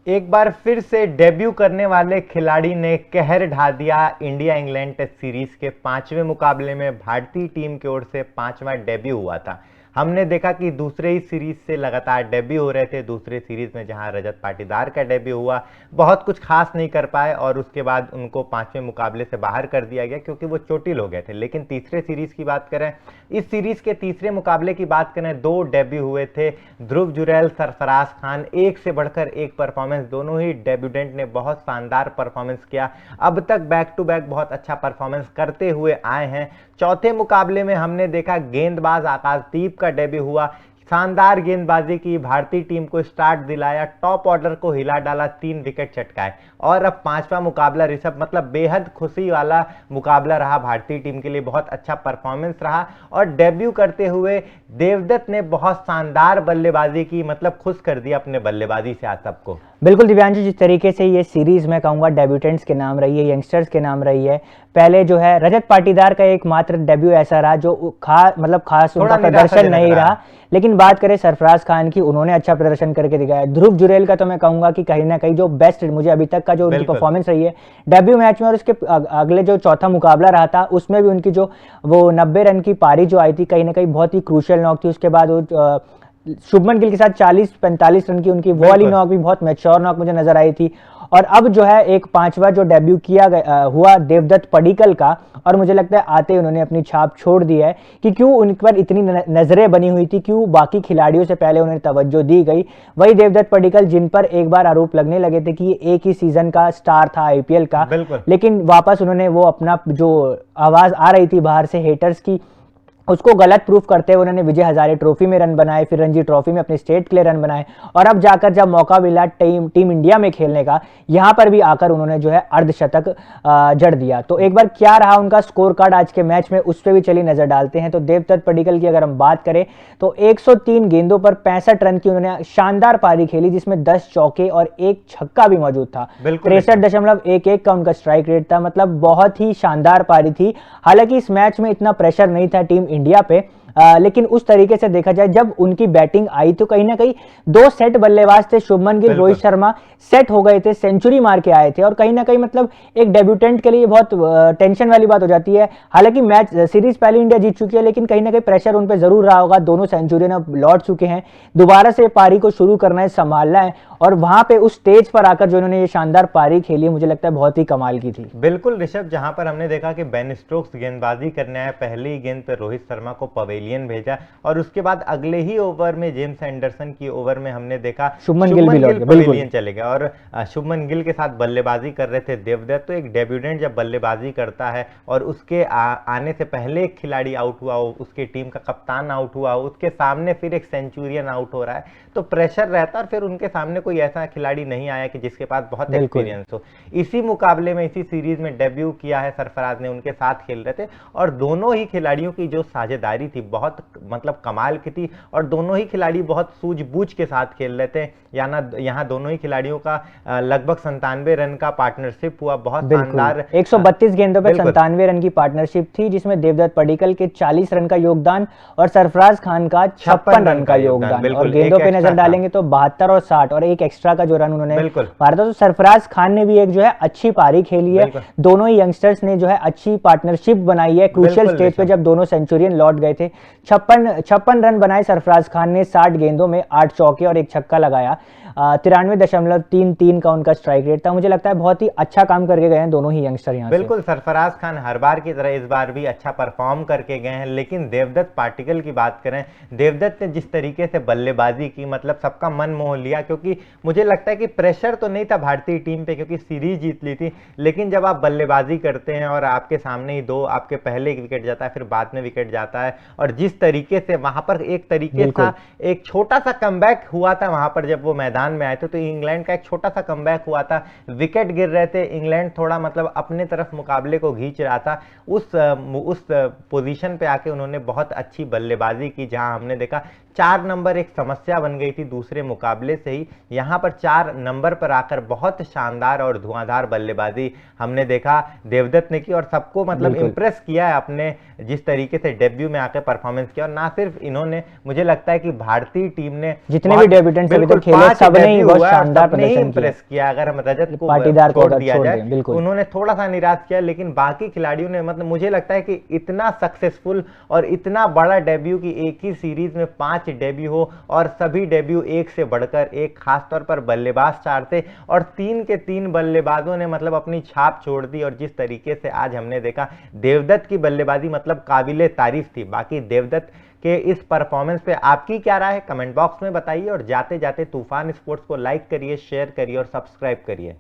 एक बार फिर से डेब्यू करने वाले खिलाड़ी ने कहर ढा दिया। इंडिया इंग्लैंड टेस्ट सीरीज के 5वें मुकाबले में भारतीय टीम की ओर से 5वां डेब्यू हुआ था। हमने देखा कि दूसरे ही सीरीज से लगातार डेब्यू हो रहे थे। दूसरे सीरीज में जहां रजत पाटीदार का डेब्यू हुआ, बहुत कुछ खास नहीं कर पाए और उसके बाद उनको 5वें मुकाबले से बाहर कर दिया गया क्योंकि वो चोटिल हो गए थे। लेकिन तीसरे सीरीज की बात करें, इस सीरीज के तीसरे मुकाबले की बात करें, 2 डेब्यू हुए थे। ध्रुव जुरैल, सरफराज खान, एक से बढ़कर एक परफॉर्मेंस, दोनों ही डेब्यूटेंट ने बहुत शानदार परफॉर्मेंस किया। अब तक बैक टू बैक बहुत अच्छा परफॉर्मेंस करते हुए आए हैं। चौथे मुकाबले में हमने देखा गेंदबाज आकाशदीप का डेब्यू हुआ। शानदार गेंदबाजी की, भारतीय टीम को स्टार्ट दिलाया, टॉप ऑर्डर को हिला डाला, 3 विकेट चटकाए। और अब 5वां मुकाबला ऋषभ, मतलब बेहद खुशी वाला मुकाबला रहा भारतीय टीम के लिए। बहुत अच्छा परफॉर्मेंस रहा और डेब्यू करते हुए देवदत्त ने बहुत शानदार बल्लेबाजी की, मतलब खुश कर दिया अपने बल्लेबाजी से आज सबको। बिल्कुल दिव्यांशु, जिस तरीके से ये सीरीज मैं कहूँगा डेब्यूटेंट्स के नाम रही है, यंगस्टर्स के नाम रही है। पहले जो है रजत पाटीदार का एकमात्र डेब्यू ऐसा रहा जो खास उनका प्रदर्शन नहीं रहा। लेकिन बात करें सरफराज खान की, उन्होंने अच्छा प्रदर्शन करके दिखाया। ध्रुव जुरैल का तो मैं कहूंगा कि कहीं ना कहीं जो बेस्ट मुझे अभी तक का जो उनकी परफॉर्मेंस रही है डेब्यू मैच में और उसके अगले जो चौथा मुकाबला रहा था उसमें भी उनकी जो वो 90 रन की पारी जो आई थी, कहीं ना कहीं बहुत ही क्रूशियल नॉक थी। उसके बाद वो शुभमन गिल के साथ 40-45 रन की उनकी वो वाली नॉक भी बहुत मैच्योर नॉक मुझे नजर आई थी। और अब जो है एक 5वां जो डेब्यू किया हुआ देवदत्त पडिक्कल का, और मुझे लगता है आते उन्होंने अपनी छाप छोड़ दी है कि क्यों उन पर इतनी नजरें बनी हुई थी, क्यों बाकी खिलाड़ियों से पहले उन्हें तवज्जो दी गई। वही देवदत्त पडिक्कल जिन पर एक बार आरोप लगने लगे थे कि ये एक ही सीजन का स्टार था आईपीएल का, लेकिन वापस उन्होंने वो अपना जो आवाज आ रही थी बाहर से हेटर्स की, उसको गलत प्रूफ करते हुए उन्होंने विजय हजारे ट्रॉफी में रन बनाए, फिर रणजी ट्रॉफी में अपने स्टेट के लिए रन बनाए, और अब जाकर जब मौका मिला टीम इंडिया में खेलने का, यहां पर भी आकर उन्होंने जो है अर्धशतक जड़ दिया। तो एक बार क्या रहा उनका स्कोर कार्ड आज के मैच में, उस पर भी चलिए नजर डालते हैं। तो देवदत्त पडिक्कल की अगर हम बात करें तो 103 गेंदों पर 65 रन की उन्होंने शानदार पारी खेली, जिसमें 10 चौके और 1 छक्का भी मौजूद था। 63.11 का उनका स्ट्राइक रेट था, मतलब बहुत ही शानदार पारी थी। हालांकि इस मैच में इतना प्रेशर नहीं था टीम इंडिया पे, लेकिन उस तरीके से देखा जाए जब उनकी बैटिंग आई तो कहीं ना कहीं 2 सेट बल्लेबाज थे, शुभमन गिल, रोहित शर्मा सेट हो गए थे, सेंचुरी मार के आए थे, और कहीं ना कहीं मतलब एक डेब्यूटेंट के लिए बहुत टेंशन वाली बात हो जाती है। हालांकि मैच सीरीज पहले इंडिया जीत चुकी है, लेकिन कहीं ना कहीं प्रेशर उन पर जरूर रहा होगा। दोनों सेंचुरियन अब लौट चुके हैं, दोबारा से पारी को शुरू करना है, संभालना है, और वहां पे उस स्टेज पर आकर जो इन्होंने ये शानदार पारी खेली, मुझे लगता है बहुत ही कमाल की थी। बिल्कुल ऋषभ, जहां पर हमने देखा कि बेन स्टोक्स गेंदबाजी करने आए, पहली गेंद पर रोहित शर्मा को पवेलियन भेजा, और उसके बाद अगले ही ओवर में जेम्स एंडरसन की ओवर में हमने देखा शुभमन गिल पवेलियन चले गए, और शुभमन गिल के साथ बल्लेबाजी कर रहे थे देवदत्त। तो एक डेब्यूटेंट जब बल्लेबाजी करता है और उसके आने से पहले एक खिलाड़ी आउट हुआ हो, उसकी टीम का कप्तान आउट हुआ हो, उसके सामने फिर एक सेंचुरियन आउट हो रहा है, तो प्रेशर रहता है। और फिर उनके सामने कोई ऐसा खिलाड़ी नहीं आया कि जिसके पास बहुत एक्सपीरियंस हो। इसी मुकाबले में, इसी सीरीज में डेब्यू किया है सरफराज ने, उनके साथ खेल रहे थे, और दोनों ही खिलाड़ियों की जो साझेदारी थी बहुत मतलब कमाल की थी, और दोनों ही खिलाड़ी बहुत सूझबूझ के साथ खेल रहे थे। यहाँ दोनों ही खिलाड़ियों का लगभग 97 रन का पार्टनरशिप हुआ, बहुत शानदार। 132 गेंदों पर 97 रन की पार्टनरशिप थी, जिसमें देवदत्त पडिक्कल के 40 रन का योगदान और सरफराज खान का 56 रन का योगदान। और गेंदों पे नजर डालेंगे तो 72 और 60 और एक एक्स्ट्रा का जो रन उन्होंने मारा था। तो सरफराज खान ने भी एक जो है अच्छी पारी खेली है। दोनों ही यंगस्टर्स ने जो है अच्छी पार्टनरशिप बनाई है क्रूशियल स्टेज पे, जब दोनों सेंचुरियन लौट गए थे। 56 रन बनाए सरफराज खान ने 60 गेंदों में, 8 चौके और 1 छक्का लगाया। 93.33 का उनका स्ट्राइक रेट था। मुझे लगता है बहुत ही अच्छा काम करके गए हैं दोनों ही यंगस्टर यहाँ। बिल्कुल, सरफराज खान हर बार की तरह इस बार भी अच्छा परफॉर्म करके गए हैं। लेकिन देवदत्त पाटिकल की बात करें, देवदत्त ने जिस तरीके से बल्लेबाजी की, मतलब सबका मन मोह लिया, क्योंकि मुझे लगता है कि प्रेशर तो नहीं था भारतीय टीम पे क्योंकि सीरीज जीत ली थी, लेकिन जब आप बल्लेबाजी करते हैं और आपके सामने ही दो, आपके पहले एक विकेट जाता है, फिर बाद में विकेट जाता है, और जिस तरीके से वहां पर एक तरीके का एक छोटा सा कमबैक हुआ था वहां पर जब वो मैदान में आए थे, तो इंग्लैंड का एक छोटा सा कमबैक हुआ था, विकेट गिर रहे थे, इंग्लैंड थोड़ा मतलब अपने तरफ मुकाबले को खींच रहा था, उस पोजीशन पे आके उन्होंने बहुत अच्छी बल्लेबाजी की, जहां हमने देखा 4 नंबर एक समस्या बन गई थी दूसरे मुकाबले से ही, यहां पर 4 नंबर पर आकर बहुत शानदार और धुआंधार बल्लेबाजी हमने देखा देवदत्त ने की, और सबको मतलब इंप्रेस किया है अपने जिस तरीके से डेब्यू में आकर परफॉर्म परफॉर्मेंस किया। और ना सिर्फ इन्होंने, मुझे लगता है कि भारतीय टीम ने जितने भी डेब्यूटेंट्स अभी तक खेले सबने ही बहुत शानदार प्रदर्शन इंप्रेस किया। अगर हम रजत को पाटीदार को छोड़ अगर दिया छोड़ जाए दें, बिल्कुल उन्होंने थोड़ा सा निराश किया, लेकिन बाकी खिलाड़ियों ने, मतलब मुझे लगता है कि इतना सक्सेसफुल और इतना बड़ा डेब्यू कि एक ही सीरीज में 5 डेब्यू हो और सभी डेब्यू एक से बढ़कर एक, खासतौर पर बल्लेबाज 4 थे और 3 के 3 बल्लेबाजों ने मतलब अपनी छाप छोड़ दी। और जिस तरीके से आज हमने देखा देवदत्त की बल्लेबाजी मतलब काबिले तारीफ थी। बाकी देवदत्त के इस परफॉर्मेंस पे आपकी क्या राय है कमेंट बॉक्स में बताइए, और जाते जाते तूफान स्पोर्ट्स को लाइक करिए, शेयर करिए और सब्सक्राइब करिए।